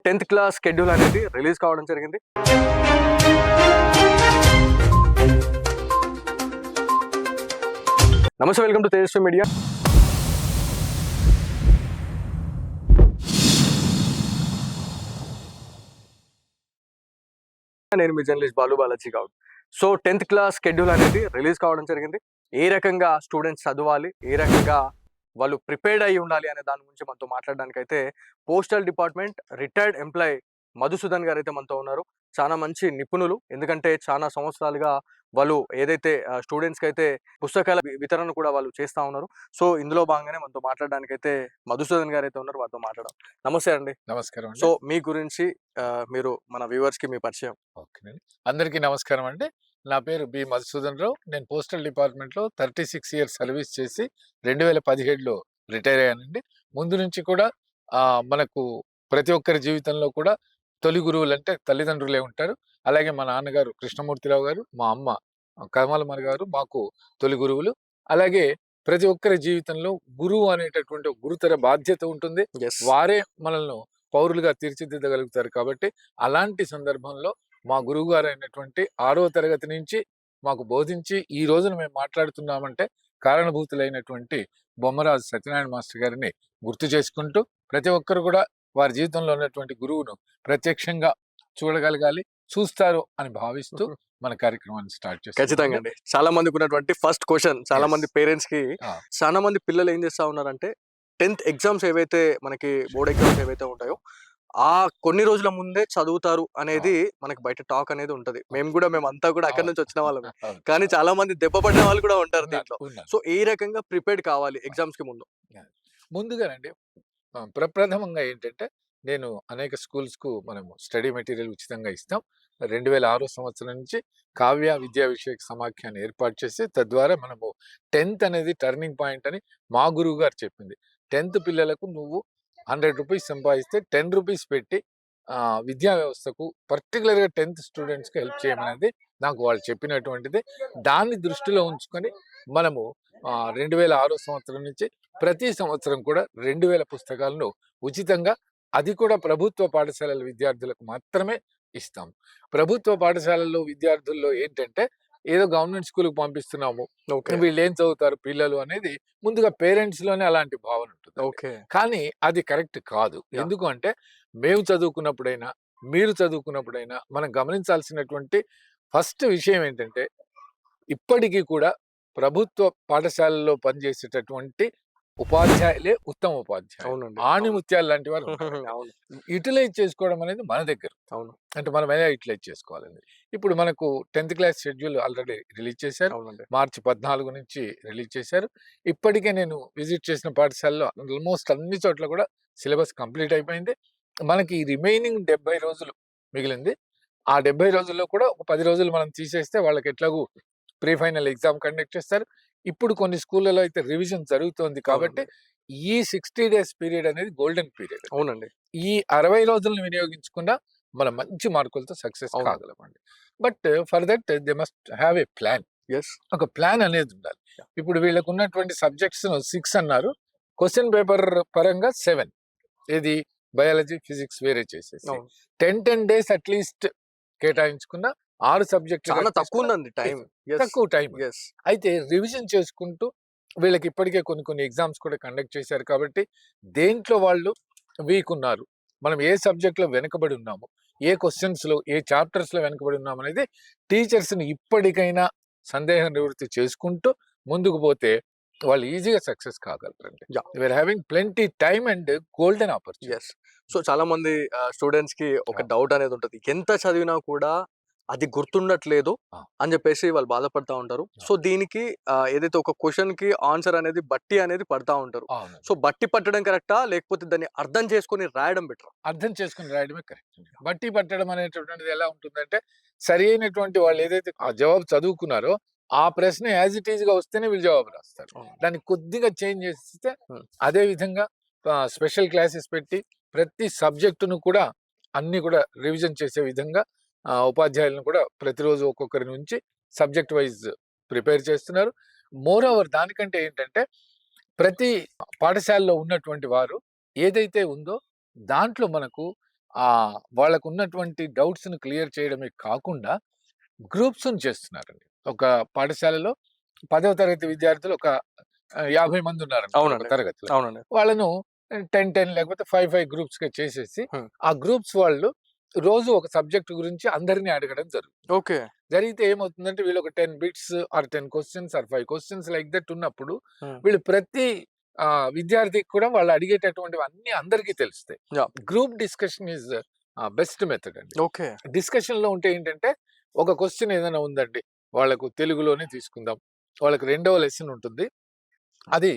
10th class schedule అనేది release కావడం జరిగింది. నమస్తే, వెల్కమ్ టు తేజస్వి మీడియా. నేను మీ journalist Balaji Goud. So 10th class schedule అనేది రిలీజ్ కావడం జరిగింది. ఏ రకంగా స్టూడెంట్స్ చదవాలి, ఏ రకంగా వాళ్ళు ప్రిపేర్డ్ అయి ఉండాలి అనే దాని గురించి మనతో మాట్లాడడానికైతే postal department retired employee Madhusudan garu అయితే మనతో ఉన్నారు. చాలా మంచి నిపుణులు, ఎందుకంటే చాలా సంవత్సరాలుగా వాళ్ళు ఏదైతే స్టూడెంట్స్కి అయితే పుస్తకాల వితరణ కూడా వాళ్ళు చేస్తూ ఉన్నారు. సో ఇందులో భాగంగానే మనతో మాట్లాడడానికైతే మధుసూదన్ గారు అయితే ఉన్నారు, వారితో మాట్లాడడం. నమస్తే అండి. నమస్కారం. సో మీ గురించి మీరు మన వ్యూవర్స్కి మీ పరిచయం. ఓకే, అందరికీ నమస్కారం అండి. నా పేరు బి మధుసూదన్ రావు. నేను పోస్టల్ డిపార్ట్మెంట్లో 36 ఇయర్స్ సర్వీస్ చేసి 2017లో రిటైర్ అయ్యానండి. ముందు నుంచి కూడా మనకు ప్రతి ఒక్కరి జీవితంలో కూడా తొలి గురువులు అంటే తల్లిదండ్రులే ఉంటారు. అలాగే మా నాన్నగారు కృష్ణమూర్తిరావు గారు, మా అమ్మ కమలమ్మ గారు మాకు తొలి గురువులు. అలాగే ప్రతి ఒక్కరి జీవితంలో గురువు అనేటటువంటి గురుతర బాధ్యత ఉంటుంది. వారే మనల్ని పౌరులుగా తీర్చిదిద్దగలుగుతారు. కాబట్టి అలాంటి సందర్భంలో మా గురువు గారు అయినటువంటి 6వ తరగతి నుంచి మాకు బోధించి ఈ రోజున మేము మాట్లాడుతున్నామంటే కారణభూతులైనటువంటి బొమ్మరాజు సత్యనారాయణ మాస్టర్ గారిని గుర్తు చేసుకుంటూ ప్రతి ఒక్కరు కూడా వారి జీవితంలో ఉన్నటువంటి గురువును ప్రత్యక్షంగా చూడగలగాలి, చూస్తారు అని భావిస్తూ మన కార్యక్రమాన్ని స్టార్ట్ చేస్తాం. ఖచ్చితంగా అండి. చాలా మందికి ఉన్నటువంటి ఫస్ట్ క్వశ్చన్, చాలా మంది పేరెంట్స్ కి, చాలా మంది పిల్లలు ఏం చేస్తా ఉన్నారంటే 10th ఎగ్జామ్స్ ఏవైతే మనకి బోర్డ్ ఎగ్జామ్స్ ఏవైతే ఉంటాయో ఆ కొన్ని రోజుల ముందే చదువుతారు అనేది మనకి బయట టాక్ అనేది ఉంటది. మేమంతా కూడా అక్కడి నుంచి వచ్చిన వాళ్ళమే. కానీ చాలా మంది దెబ్బ పడిన వాళ్ళు కూడా ఉంటారు దీంట్లో. సో ఏ రకంగా ప్రిపేర్డ్ కావాలి ఎగ్జామ్స్ కి ముందుగానండి? ప్రప్రథమంగా ఏంటంటే, నేను అనేక స్కూల్స్కు మనము స్టడీ మెటీరియల్ ఉచితంగా ఇస్తాం. 2006 సంవత్సరం నుంచి కావ్య విద్యా విషయక సమాఖ్యాన్ని ఏర్పాటు చేసి తద్వారా మనము 10th అనేది టర్నింగ్ పాయింట్ అని మా గురువు గారు చెప్పింది. 10th పిల్లలకు నువ్వు 100 రూపీస్ సంపాదిస్తే 10 రూపీస్ పెట్టి విద్యా వ్యవస్థకు పర్టికులర్గా 10th స్టూడెంట్స్కి హెల్ప్ చేయమనేది నాకు వాళ్ళు చెప్పినటువంటిది. దాన్ని దృష్టిలో ఉంచుకొని మనము 2006 సంవత్సరం నుంచి ప్రతి సంవత్సరం కూడా 2000 పుస్తకాలను ఉచితంగా, అది కూడా ప్రభుత్వ పాఠశాలల విద్యార్థులకు మాత్రమే ఇస్తాం. ప్రభుత్వ పాఠశాలల్లో విద్యార్థుల్లో ఏంటంటే, ఏదో గవర్నమెంట్ స్కూల్కి పంపిస్తున్నాము, వీళ్ళు ఏం చదువుతారు పిల్లలు అనేది ముందుగా పేరెంట్స్ లోనే అలాంటి భావన ఉంటుంది. కానీ అది కరెక్ట్ కాదు. ఎందుకు అంటే, మేము చదువుకున్నప్పుడైనా మీరు చదువుకున్నప్పుడైనా మనం గమనించాల్సినటువంటి ఫస్ట్ విషయం ఏంటంటే, ఇప్పటికీ కూడా ప్రభుత్వ పాఠశాలలో పనిచేసేటటువంటి ఉపాధ్యాయులే ఉత్తమ ఉపాధ్యాయులు, ఆణిముత్యాలు లాంటి వారు. యూటిలైజ్ చేసుకోవడం అనేది మన దగ్గర. అంటే మనం ఎలా యూటిలైజ్ చేసుకోవాలని ఇప్పుడు మనకు 10th class schedule already release చేశారు. మార్చి 14 నుంచి రిలీజ్ చేశారు. ఇప్పటికే నేను విజిట్ చేసిన పాఠశాలలో ఆల్మోస్ట్ అన్ని చోట్ల కూడా సిలబస్ కంప్లీట్ అయిపోయింది. మనకి రిమైనింగ్ 70 రోజులు మిగిలింది. ఆ 70 రోజుల్లో కూడా ఒక 10 రోజులు మనం తీసేస్తే వాళ్ళకి ఎట్లాగూ ప్రీ ఫైనల్ ఎగ్జామ్ కండక్ట్ చేస్తారు. ఇప్పుడు కొన్ని స్కూళ్ళలో అయితే రివిజన్ జరుగుతోంది. కాబట్టి ఈ 60 డేస్ పీరియడ్ అనేది గోల్డెన్ పీరియడ్. అవునండి. ఈ 60 రోజులను వినియోగించకుండా మనం మంచి మార్కులతో సక్సెస్ కాగలమండి. But for that they must have a plan. ఒక ప్లాన్ అనేది ఉండాలి. ఇప్పుడు వీళ్ళకు ఉన్నటువంటి సబ్జెక్ట్స్ 6 అన్నారు, క్వశ్చన్ పేపర్ పరంగా 7, ఏది బయాలజీ ఫిజిక్స్ వేరే చేసేసి 10 డేస్ అట్లీస్ట్ కేటాయించుకున్న 6 సబ్జెక్టులు తక్కువ టైం. అయితే రివిజన్ చేసుకుంటూ వీళ్ళకి ఇప్పటికే కొన్ని ఎగ్జామ్స్ కూడా కండక్ట్ చేశారు. కాబట్టి దేంట్లో వాళ్ళు వీక్ ఉన్నారు, మనం ఏ సబ్జెక్ట్లో వెనుకబడి ఉన్నాము, ఏ క్వశ్చన్స్లో ఏ చాప్టర్స్లో వెనుకబడి ఉన్నాము అనేది టీచర్స్ని ఇప్పటికైనా సందేహం నివృత్తి చేసుకుంటూ ముందుకు పోతే వాళ్ళు ఈజీగా సక్సెస్ కాగలరండి. We are having plenty time and golden opportunity. So చాలా మంది స్టూడెంట్స్ కి ఒక డౌట్ అనేది ఉంటుంది, ఎంత చదివినా కూడా అది గుర్తుండట్లేదు అని చెప్పేసి వాళ్ళు బాధపడతా ఉంటారు. సో దీనికి ఏదైతే ఒక క్వశ్చన్ కి ఆన్సర్ అనేది బట్టి అనేది పడతా ఉంటారు. సో బట్టి పట్టడం కరెక్టా, లేకపోతే దాన్ని అర్థం చేసుకుని రాయడం బెటర్? అర్థం చేసుకుని రాయడమే కరెక్ట్. బట్టి పట్టడం అనేటటువంటిది ఎలా ఉంటుందంటే, సరి అయినటువంటి వాళ్ళు ఏదైతే ఆ జవాబు చదువుకున్నారో ఆ ప్రశ్న యాజ్ ఇట్ ఈజ్ గా వస్తేనే వీళ్ళు జవాబు రాస్తారు. దాన్ని కొద్దిగా చేంజ్ చేస్తే, అదే విధంగా స్పెషల్ క్లాసెస్ పెట్టి ప్రతి సబ్జెక్టును కూడా అన్ని కూడా రివిజన్ చేసే విధంగా ఉపాధ్యాయులను కూడా ప్రతిరోజు ఒక్కొక్కరి నుంచి సబ్జెక్ట్ వైజ్ ప్రిపేర్ చేస్తున్నారు. మోర్ ఓవర్ దానికంటే ఏంటంటే, ప్రతి పాఠశాలలో ఉన్నటువంటి వారు ఏదైతే ఉందో దాంట్లో మనకు వాళ్ళకు ఉన్నటువంటి డౌట్స్ ని క్లియర్ చేయడమే కాకుండా గ్రూప్స్ చేస్తున్నారండి. ఒక పాఠశాలలో 10వ తరగతి విద్యార్థులు ఒక 50 మంది ఉన్నారనుకోండి ఒక అవునండి. తరగతిలో. అవునండి. వాళ్ళను 10 లేకపోతే 5 గ్రూప్స్ గా చేసేసి ఆ గ్రూప్స్ వాళ్ళు రోజు ఒక సబ్జెక్ట్ గురించి అందరిని అడగడం జరుగుతుంది. ఓకే. జరిగితే ఏమవుతుందంటే వీళ్ళు ఒక 10 bits or 10 questions or 5 questions like that ఉన్నప్పుడు హ్మ్. వీళ్ళు ప్రతి విద్యార్థికి కూడా వాళ్ళు అడిగేటటువంటివి అన్ని అందరికీ తెలుస్తాయి. Yeah! Group discussion is best method అండి. ఓకే. డిస్కషన్ లో ఉంటే ఏంటంటే ఒక క్వశ్చన్ ఏదైనా ఉందండి, వాళ్ళకు తెలుగులోనే తీసుకుందాం. వాళ్ళకి రెండవ లెసన్ ఉంటుంది. అది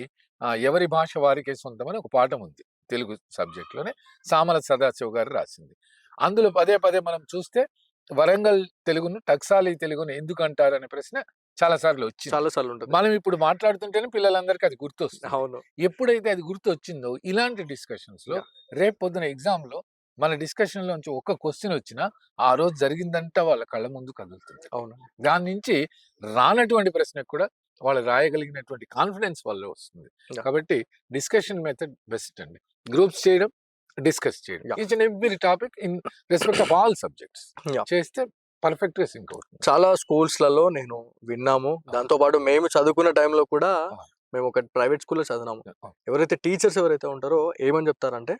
ఎవరి భాష వారికే సొంతం అని ఒక పాఠం ఉంది తెలుగు సబ్జెక్ట్ లోనే. సామల సదాశివ గారు రాసింది. అందులో పదే పదే మనం చూస్తే వరంగల్ తెలుగును టక్సాలి తెలుగును ఎందుకు అంటారు అనే ప్రశ్న చాలా సార్లు వచ్చింది. చాలా సార్లు ఉంటుంది. మనం ఇప్పుడు మాట్లాడుతుంటేనే పిల్లలందరికీ అది గుర్తొస్తుంది. అవును. ఎప్పుడైతే అది గుర్తొచ్చిందో ఇలాంటి డిస్కషన్స్ లో యాహ్! రేపు పొద్దున ఎగ్జామ్ లో మన డిస్కషన్ లోంచి ఒక్క క్వశ్చన్ వచ్చినా ఆ రోజు జరిగిందంతా వాళ్ళ కళ్ళ ముందు కదులుతుంది. అవును. దాని నుంచి రానటువంటి ప్రశ్నకు కూడా వాళ్ళు రాయగలిగినటువంటి కాన్ఫిడెన్స్ వల్ల వస్తుంది. యాహ్! కాబట్టి డిస్కషన్ మెథడ్ బెస్ట్ అండి. గ్రూప్స్ చేయడం, డిస్కస్ చేయడం. Yeah! Each and every topic in respect of all subjects yeah! చేస్తే పర్ఫెక్ట్ గా సింక్ అవుతుంది. చాలా స్కూల్స్‌లలో నేను విన్నాము. దాంతో పాటు మేము చదువుకున్న టైంలో కూడా ఆ. మేము ఒక ప్రైవేట్ స్కూల్‌లో చదివినాము. ఆ. ఎవరైతే టీచర్స్ ఎవరైతే ఉంటారో ఏమని చెప్తారంటే,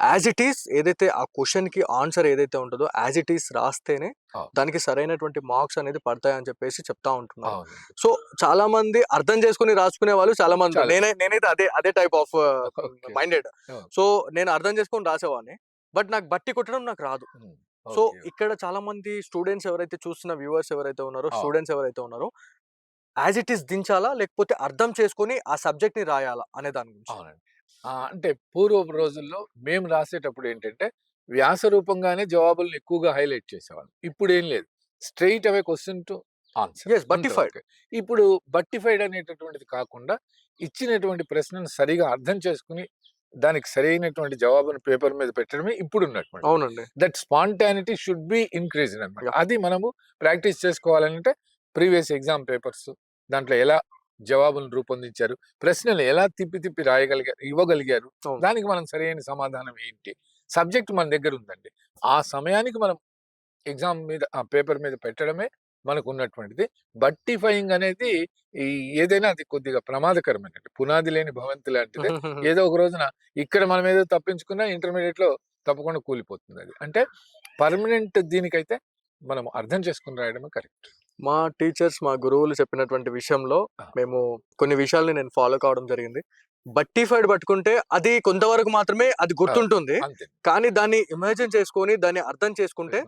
యాజ్ ఇట్ ఈస్ ఏదైతే ఆ క్వెషన్‌కి ఆన్సర్ ఏదైతే ఉంటదో యాజ్ ఇట్ ఈస్ రాస్తేనే ఆ. దానికి సరైనటువంటి మార్క్స్ అనేది పడతాయని చెప్పేసి చెప్తా ఉంటున్నారు. అవునండి. సో చాలా మంది అర్థం చేసుకొని రాసుకునే వాళ్ళు చాలా మంది చాలా. నేనైతే అదే టైప్ ఆఫ్ ఓకే. మైండెడ్. ఆ. సో నేను అర్థం చేసుకొని రాసేవాడిని. బట్ నాకు బట్టి కొట్టడం నాకు రాదు. ఉమ్. So okay. ఇక్కడ చాలా మంది స్టూడెంట్స్ ఎవరైతే చూస్తున్న వ్యూవర్స్ ఎవరైతే ఉన్నారో, ఆ. స్టూడెంట్స్ ఎవరైతే ఉన్నారో యాజ్ ఇట్ ఈస్ దించాలా? లేకపోతే అర్థం చేసుకొని ఆ సబ్జెక్ట్‌ని రాయాలా? అనే దాని గురించి. అవునండి. అంటే పూర్వపు రోజుల్లో మేము రాసేటప్పుడు ఏంటంటే, వ్యాస రూపంగానే జవాబుల్ని ఎక్కువగా హైలైట్ చేసేవాళ్ళం. ఇప్పుడేం లేదు. Straight away question to answer. Yes. బట్టిఫైడ్. ఇప్పుడు బట్టిఫైడ్ అనేటటువంటిది కాకుండా, ఇచ్చినటువంటి ప్రశ్నను సరిగా అర్థం చేసుకొని, దానికి సరైనటువంటి జవాబును పేపర్ మీద పెట్టడమే ఇప్పుడున్నటువంటిది. అవునండి. That spontaneity should be increased అన్నమాట. యాహ్! అది మనము ప్రాక్టీస్ చేసుకోవాలంటే ప్రీవియస్ ఎగ్జామ్ పేపర్స్ దాంట్లో ఎలా జవాబులను రూపొందించారు, ప్రశ్నలు ఎలా తిప్పి తిప్పి ఇవ్వగలిగారు, అవును. దానికి మనం సరైన సమాధానం ఏంటి, సబ్జెక్ట్ మన దగ్గర ఉందండి. ఆ సమయానికి మనం ఎగ్జామ్ మీద ఆ పేపర్ మీద పెట్టడమే మనకు ఉన్నటువంటిది. బట్టిఫైయింగ్ అనేది ఈ ఏదైనా అది కొద్దిగా ప్రమాదకరమైనది. పునాది లేని భవంతి లాంటిదే. ఏదో ఒక రోజున ఇక్కడ మనం ఏదో తప్పించుకున్నా ఇంటర్మీడియట్ లో తప్పకుండా కూలిపోతుంది అది. అంటే పర్మనెంట్ దీనికైతే మనం అర్థం చేసుకుని రాయడమే కరెక్ట్. మా టీచర్స్, మా గురువులు చెప్పినటువంటి విషయంలో ఆ. మేము కొన్ని విషయాల్ని నేను ఫాలో కావడం జరిగింది. బట్టిఫైడ్ పట్టుకుంటే అది కొంతవరకు మాత్రమే అది గుర్తుంటుంది. అంతే. కానీ దాన్ని ఇమాజిన్ చేసుకొని, దాన్ని అర్థం చేసుకుంటే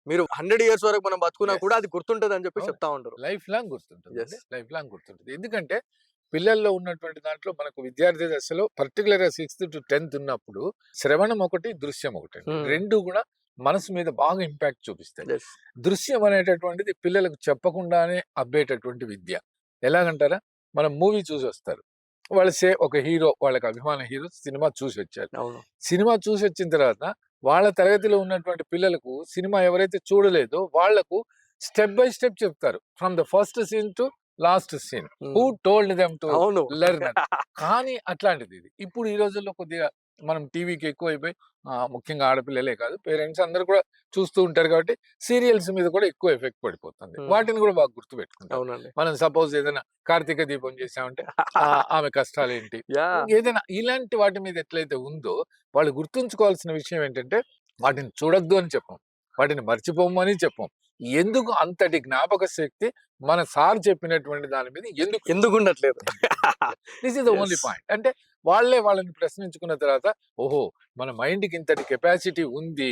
మీరు 100 ఇయర్స్ వరకు మనం బతుకున్నా కూడా అది గుర్తుంటదని చెప్పి అవును. చెప్తా ఉంటారు. లైఫ్ లాంగ్ గుర్తుంటుంది. యెస్. లైఫ్ లాంగ్ గుర్తుంటుంది. ఎందుకంటే పిల్లల్లో ఉన్నటువంటి దాంట్లో మనకు విద్యార్థి దశలో పర్టికులర్‌గా 6th to 10th ఉన్నప్పుడు శ్రవణం ఒకటి, దృశ్యం ఒకటండి. హ్మ్. 2 కూడా మనసు మీద బాగా ఇంపాక్ట్ చూపిస్తాయి. యెస్. దృశ్యం అనేటటువంటిది పిల్లలకు చెప్పకుండానే అబ్బేటటువంటి విద్య. ఎలాగంటారా? మనం మూవీ చూసొస్తారు. వాళ్ళు ఒక హీరో, వాళ్ళకి అభిమాన హీరో సినిమా చూసొచ్చారు. అవును. సినిమా చూసొచ్చిన తర్వాత వాళ్ళ తరగతిలో ఉన్నటువంటి పిల్లలకు సినిమా ఎవరైతే చూడలేదో వాళ్లకు స్టెప్ బై స్టెప్ చెప్తారు. From the first scene to last scene. Hmm. Who told them to అవును. లెర్న్ అని. కానీ అట్లాంటిది ఇది. ఇప్పుడు ఈ రోజుల్లో కొద్దిగా మనం టీవీకి ఎక్కువైపోయి ముఖ్యంగా ఆడపిల్లలే కాదు పేరెంట్స్ అందరూ కూడా చూస్తూ ఉంటారు కాబట్టి సీరియల్స్ మీద కూడా ఎక్కువ ఎఫెక్ట్ పడిపోతుంది. హ్మ్. వాటిని కూడా బాగా గుర్తుపెట్టుకుంటారు. అవునండి. మనం సపోజ్ ఏదైనా కార్తీక దీపం చేసామంటే ఆమె కష్టాలేంటి, యాహ్! ఏదైనా ఇలాంటి వాటి మీద ఎట్లయితే ఉందో వాళ్ళు గుర్తుంచుకోవాల్సిన విషయం ఏంటంటే వాటిని చూడొద్దు అని చెప్పం, వాటిని మర్చిపోము అని చెప్పం. ఎందుకు అంతటి జ్ఞాపక శక్తి మన సార్ చెప్పినటువంటి దాని మీద ఎందుకు ఉండట్లేదు? This is the only point. అంటే వాళ్ళని ప్రశ్నించుకున్న తర్వాత ఓహో మన మైండ్కి ఇంతటి కెపాసిటీ ఉంది,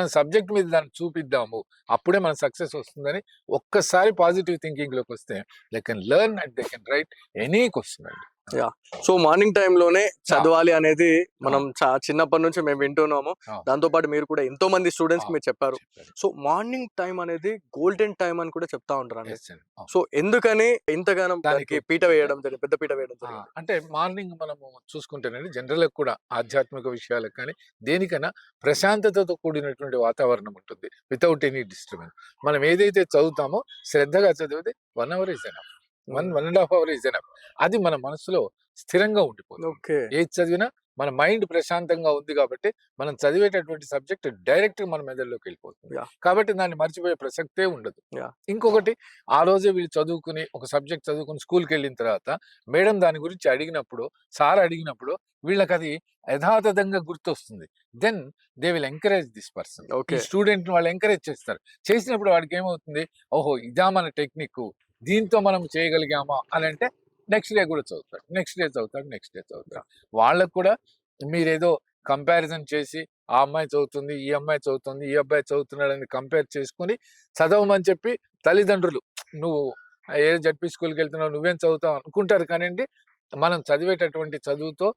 సబ్జెక్ట్ మీద దాన్ని చూపిద్దాము, అప్పుడే మన సక్సెస్ వస్తుందని ఒక్కసారి పాజిటివ్ థింకింగ్ లోకి వస్తే they can learn and they can write any question అండి. యాహ్! సో మార్నింగ్ టైమ్‌లోనే చదవాలి అనేది మనం చిన్నప్పటి నుంచి మేము వింటున్నాము. ఆ. దాంతో పాటు మీరు కూడా ఎంతో మంది స్టూడెంట్స్‌కి మీరు చెప్పారు. చెప్పారు. సో మార్నింగ్ టైమ్ అనేది గోల్డెన్ టైమ్ అని కూడా చెప్తా ఉంటారండి. Yes అండి. అవును. సో ఎందుకని ఇంతగానం దానికి దానికి పీట వేయడం జరిగింది, పెద్ద పీట వేయడం ఆ, జరిగింది? అంటే మార్నింగ్ మనము చూసుకుంటేనండి జనరల్ కూడా ఆధ్యాత్మిక విషయాలకు కానీ దేనికైనా ప్రశాంతతతో కూడినటువంటి వాతావరణం ఉంటుంది. Without any disturbance. మనం ఏదైతే చదువుతామో శ్రద్ధగా చదివితే 1 hour is enough. 1.5 hour is enough. అది మన మనసులో స్థిరంగా ఉండిపోతుంది. ఓకే. ఏది చదివినా మన మైండ్ ప్రశాంతంగా ఉంది కాబట్టి మనం చదివేటటువంటి సబ్జెక్ట్ డైరెక్ట్ మన మెదడులోకి వెళ్ళిపోతుంది. Yeah. కాబట్టి దాన్ని మర్చిపోయే ప్రసక్తే ఉండదు. Yeah. ఇంకొకటి, ఆ రోజే వీళ్ళు చదువుకుని ఒక సబ్జెక్ట్ చదువుకుని స్కూల్కి వెళ్ళిన తర్వాత మేడం దాని గురించి అడిగినప్పుడు, సార్ అడిగినప్పుడు వీళ్ళకి అది యథాతథంగా గుర్తొస్తుంది. Then they will encourage this person. ఈ ఓకే. స్టూడెంట్ వాళ్ళు ఎంకరేజ్ చేస్తారు. చేసినప్పుడు వాడికి ఏమవుతుంది, ఓహో ఇదా మన టెక్నిక్, దీంతో మనం చేయగలిగామా అని అంటే నెక్స్ట్ డే కూడా చదువుతాడు, నెక్స్ట్ డే చదువుతాడు, నెక్స్ట్ డే చదువుతాడు. వాళ్ళకు కూడా మీరేదో కంపారిజన్ చేసి ఆ అమ్మాయి చదువుతుంది, ఈ అమ్మాయి చదువుతుంది, ఈ అబ్బాయి చదువుతున్నాడని కంపేర్ చేసుకుని చదవమని చెప్పి తల్లిదండ్రులు, నువ్వు ఏ జడ్పీ స్కూల్కి వెళ్తున్నావు, నువ్వేం చదువుతావు అనుకుంటారు. కానివ్వండి, మనం చదివేటటువంటి చదువుతో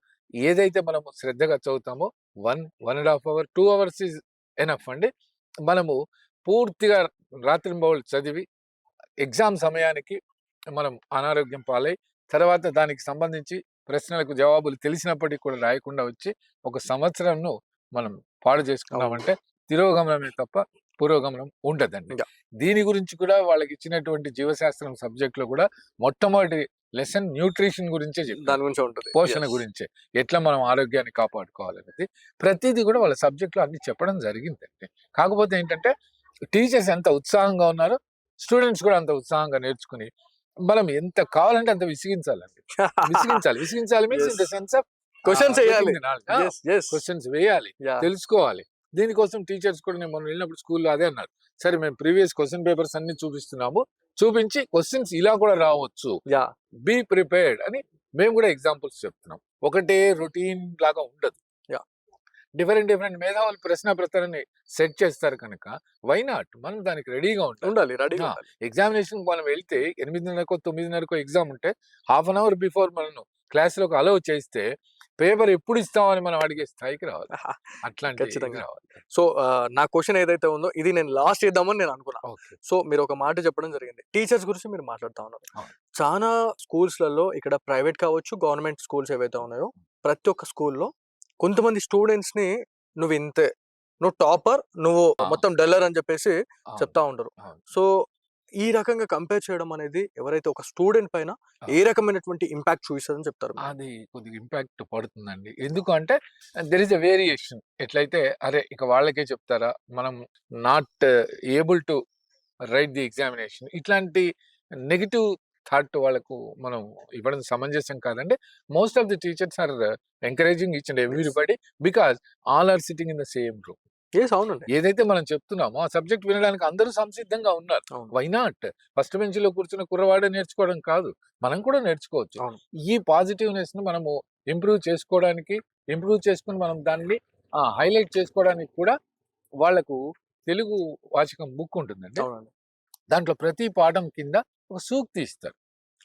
ఏదైతే మనము శ్రద్ధగా చదువుతామో 1.5 hours 2 hours ఈజ్ ఎనఫ్ అండి. మనము పూర్తిగా రాత్రింబవళ్ళు చదివి ఎగ్జామ్ సమయానికి మనం అనారోగ్యం పాలై తర్వాత దానికి సంబంధించి ప్రశ్నలకు జవాబులు తెలిసినప్పటికీ కూడా రాయకుండా వచ్చి ఒక సంవత్సరంను మనం పాడు చేసుకున్నామంటే తిరోగమనమే తప్ప పురోగమనం ఉండదండి. Yeah. దీని గురించి కూడా వాళ్ళకి ఇచ్చినటువంటి జీవశాస్త్రం సబ్జెక్ట్ లో కూడా మొట్టమొదటి లెసన్ న్యూట్రిషన్ గురించే చెప్పారు, దాని గురించి ఉంటుంది. పోషణ Yes. గురించే, ఎట్లా మనం ఆరోగ్యాన్ని కాపాడుకోవాలనేది ప్రతిదీ కూడా వాళ్ళ సబ్జెక్ట్ లో అన్ని చెప్పడం జరిగిందండి. కాకపోతే ఏంటంటే టీచర్స్ ఎంత ఉత్సాహంగా ఉన్నారో స్టూడెంట్స్ కూడా అంత ఉత్సాహంగా నేర్చుకుని మనం ఎంత కావాలంటే అంత విసిగించాలండి. విసిగించాలి means Yes. In the sense of Questions వేయాలి. Yes, yes. క్వశ్చన్స్ వేయాలి, Yeah. తెలుసుకోవాలి. దీనికోసం టీచర్స్ కూడా, నేను మొన్న వెళ్ళినప్పుడు స్కూల్లో అదే అన్నారు, సరే మేము ప్రీవియస్ క్వశ్చన్ పేపర్స్ అన్ని చూపిస్తున్నాము, చూపించి క్వశ్చన్స్ ఇలా కూడా రావచ్చు, Yeah. బీ ప్రిపేర్డ్ అని మేము కూడా ఎగ్జాంపుల్స్ చెప్తున్నాం. ఒకటే రొటీన్ లాగా ఉండదు. Yeah. డిఫరెంట్ మేధావులు ప్రశ్న పత్రాన్ని సెట్ చేస్తారు కనుక వై నాట్ మనం దానికి రెడీగా ఉంటాం. ఉండాలి, రెడీగా ఆ, ఎగ్జామినేషన్ మనం వెళ్తే 8:30కో 9:30కో ఎగ్జామ్ ఉంటే హాఫ్ అన్ అవర్ బిఫోర్ మనం క్లాస్లోకి అలౌ చేస్తే పేపర్ ఎప్పుడు ఇస్తామని మనం అడిగే స్థాయికి రావాలి. అట్లాంటి ఖచ్చితంగా. రావాలి. సో నా క్వశ్చన్ ఏదైతే ఉందో ఇది నేను లాస్ట్ చేద్దామని నేను అనుకున్నా. ఓకే. సో మీరు ఒక మాట చెప్పడం జరిగింది, టీచర్స్ గురించి మీరు మాట్లాడుతా ఉన్నారు. అవును. చాలా స్కూల్స్లలో ఇక్కడ ప్రైవేట్ కావచ్చు, గవర్నమెంట్ స్కూల్స్ ఏవైతే ఉన్నాయో ప్రతి ఒక్క స్కూల్లో కొంతమంది స్టూడెంట్స్ ని నువ్వు ఇంతే, నువ్వు టాపర్, నువ్వు మొత్తం డల్లర్ అని చెప్పేసి అవును. చెప్తా ఉంటారు. అవును. సో ఈ రకంగా కంపేర్ చేయడం అనేది ఎవరైతే ఒక స్టూడెంట్ పైన ఏ రకమైనటువంటి ఇంపాక్ట్ చూపిస్తుందని చెప్తారు? అది కొద్దిగా ఇంపాక్ట్ పడుతుందండి. ఎందుకు అంటే దెర్ ఇస్ ఎ వేరియేషన్. ఎట్లయితే అరే ఇక వాళ్ళకే చెప్తారా, మనం not able to write the examination, ఇట్లాంటి నెగిటివ్ థాట్ వాళ్ళకు మనం ఇవ్వడం సమంజసం కాదండి. Most of the teachers are encouraging each and everybody because all are sitting in the same room. Yes, అవునండి. ఏదైతే మనం చెప్తున్నామో ఆ సబ్జెక్ట్ వినడానికి అందరూ సంసిద్ధంగా ఉన్నారు. అవును. Why not? ఫస్ట్ బెంచ్ లో కూర్చున్న కుర్రవాడే నేర్చుకోవడం కాదు, మనం కూడా నేర్చుకోవచ్చు. అవును. ఈ పాజిటివ్నెస్ ను మనము ఇంప్రూవ్ చేసుకుని మనం దాన్ని హైలైట్ చేసుకోవడానికి కూడా వాళ్ళకు తెలుగు వాచకం బుక్ ఉంటుందండి. అవునండి. దాంట్లో ప్రతి పాఠం కింద ఒక సూక్తి ఇస్తారు.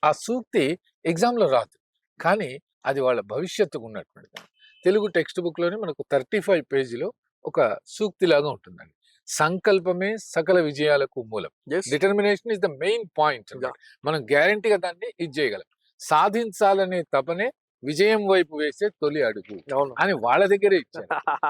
ఆ సూక్తి ఎగ్జామ్ లో రాదు, కానీ అది వాళ్ళ భవిష్యత్తుకు ఉన్నటువంటి తెలుగు టెక్స్ట్ బుక్ లోనే మనకు 35 పేజీలో ఒక సూక్తి లాగా ఉంటుందండి. సంకల్పమే సకల విజయాలకు మూలం. Yes. Determination is the main point. Yeah. మనం గ్యారంటీగా దాన్ని ఇది చేయగలం. సాధించాలనే తపనే విజయం వైపు వేసే తొలి అడుగు అవును. అని వాళ్ళ దగ్గరే ఇచ్చారు.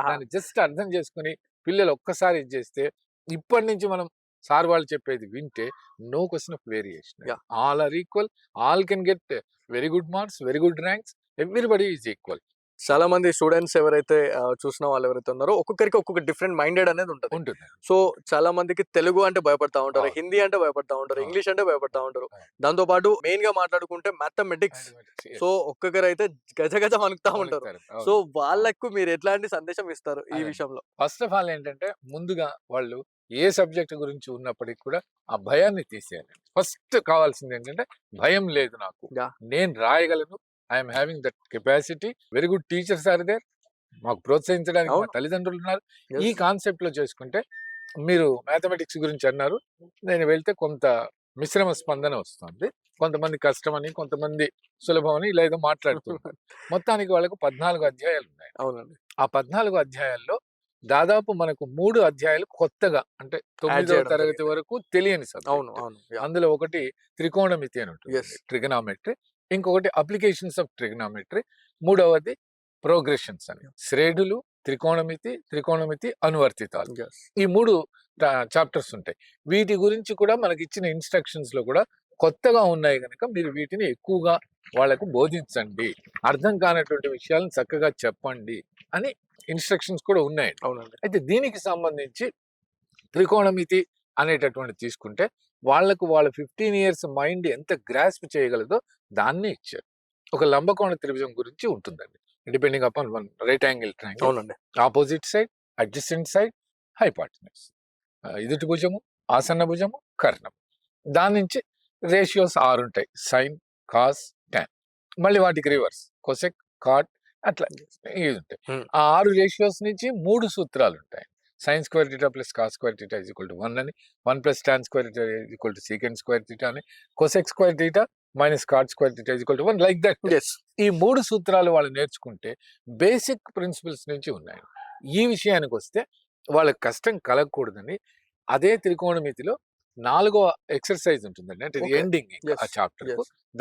దాన్ని జస్ట్ అర్థం చేసుకుని పిల్లలు ఒక్కసారి ఇది చేస్తే, ఇప్పటి నుంచి మనం సార్ వాళ్ళు చెప్పేది వింటే no question of variation. Yeah. All are equal, all can get very good marks, very good ranks, everybody is equal. చాలా మంది స్టూడెంట్స్ ఎవరైతే చూసిన వాళ్ళు ఎవరైతే ఉన్నారో ఒక్కొక్కరికి ఒక్కొక్క డిఫరెంట్ మైండెడ్ అనేది ఉంటుంది. సో చాలా మందికి తెలుగు అంటే భయపడతా ఉంటారు, అవును. హిందీ అంటే భయపడతా ఉంటారు, అవును. ఇంగ్లీష్ అంటే భయపడతా ఉంటారు. అవును. దాంతో పాటు మెయిన్ గా మాట్లాడుకుంటే మ్యాథమెటిక్స్. సో ఒక్కొక్కరు అయితే గజ గజ వణుకుతా ఉంటారు. సో వాళ్ళకు మీరు ఎట్లాంటి సందేశం ఇస్తారు ఈ అదే. విషయంలో? ఫస్ట్ ఆఫ్ ఆల్ ఏంటంటే ముందుగా వాళ్ళు ఏ సబ్జెక్ట్ గురించి ఉన్నప్పటికీ కూడా ఆ భయాన్ని తీసేయాలి. ఫస్ట్ కావాల్సింది ఏంటంటే భయం లేదు నాకు, Yeah. నేను రాయగలను, I'm having that capacity, very good teachers are there, మాకు ప్రోత్సహించడానికి మా అవును. తల్లిదండ్రులు ఉన్నారు. Yes. ఈ కాన్సెప్ట్ లో చేసుకుంటే, మీరు మ్యాథమెటిక్స్ గురించి అన్నారు, నేను వెళ్తే కొంత మిశ్రమ స్పందన వస్తుంది. కొంతమంది కష్టమని, కొంతమంది సులభమని ఇలా ఏదో మాట్లాడుతుంటారు. మొత్తానికి వాళ్ళకు 14 అధ్యాయాలు ఉన్నాయి. అవునండి. ఆ 14 అధ్యాయాల్లో దాదాపు మనకు 3 అధ్యాయాలు కొత్తగా, అంటే 9వ చేయడం తరగతి జరిగింది. వరకు తెలియని అవును, సబ్జెక్ట్. అవును. Yeah. అందులో ఒకటి త్రికోణమితి అని ఉంటుంది, Yes. ట్రిగనామెట్రీ. ఇంకొకటి అప్లికేషన్స్ ఆఫ్ ట్రిగనామెట్రీ. మూడవది ప్రోగ్రెషన్స్ అని, శ్రేణులు, త్రికోణమితి అనువర్తితాలు. Yes. ఈ 3 చాప్టర్స్ ఉంటాయి. వీటి గురించి కూడా మనకి ఇచ్చిన ఇన్స్ట్రక్షన్స్ లో కూడా కొత్తగా ఉన్నాయి కనుక మీరు వీటిని ఎక్కువగా వాళ్ళకు బోధించండి, అర్థం కానటువంటి విషయాలను చక్కగా చెప్పండి అని ఇన్స్ట్రక్షన్స్ కూడా ఉన్నాయి. అవునండి. అయితే దీనికి సంబంధించి త్రికోణమితి అనేటటువంటి తీసుకుంటే వాళ్ళకు వాళ్ళ 15 ఇయర్స్ మైండ్ ఎంత గ్రాస్ప్ చేయగలదో దాన్ని ఇచ్చారు. ఒక లంబకోణ త్రిభుజం గురించి ఉంటుందండి, depending upon one right angle triangle, అవునండి. Opposite side, adjacent side, hypotenuse, ఎదుటి భుజము, ఆసన్న భుజము, కర్ణం. దాని నుంచి రేషియోస్ 6 ఉంటాయి, సైన్, కాస్, టాన్. మళ్ళీ వాటికి రివర్స్ కొసెక్, కాట్, అట్లా ఇవి ఉంటాయి. ఆ 6 రేషియోస్ నుంచి 3 సూత్రాలు ఉంటాయి. Sine square theta plus cos square theta is equal to 1 అని, 1 plus tan square theta is equal to secant square theta అని, cosec square theta minus cot square theta is equal to 1, like that. ఈ 3 సూత్రాలు వాళ్ళు నేర్చుకుంటే basic principles నుంచి ఉన్నాయి. ఈ విషయానికి వస్తే వాళ్ళకి కష్టం కలగకూడదని అదే త్రికోణమితిలో 4వ ఎక్సర్సైజ్ ఉంటుందండి, అంటే ఎండింగ్ ఆ చాప్టర్.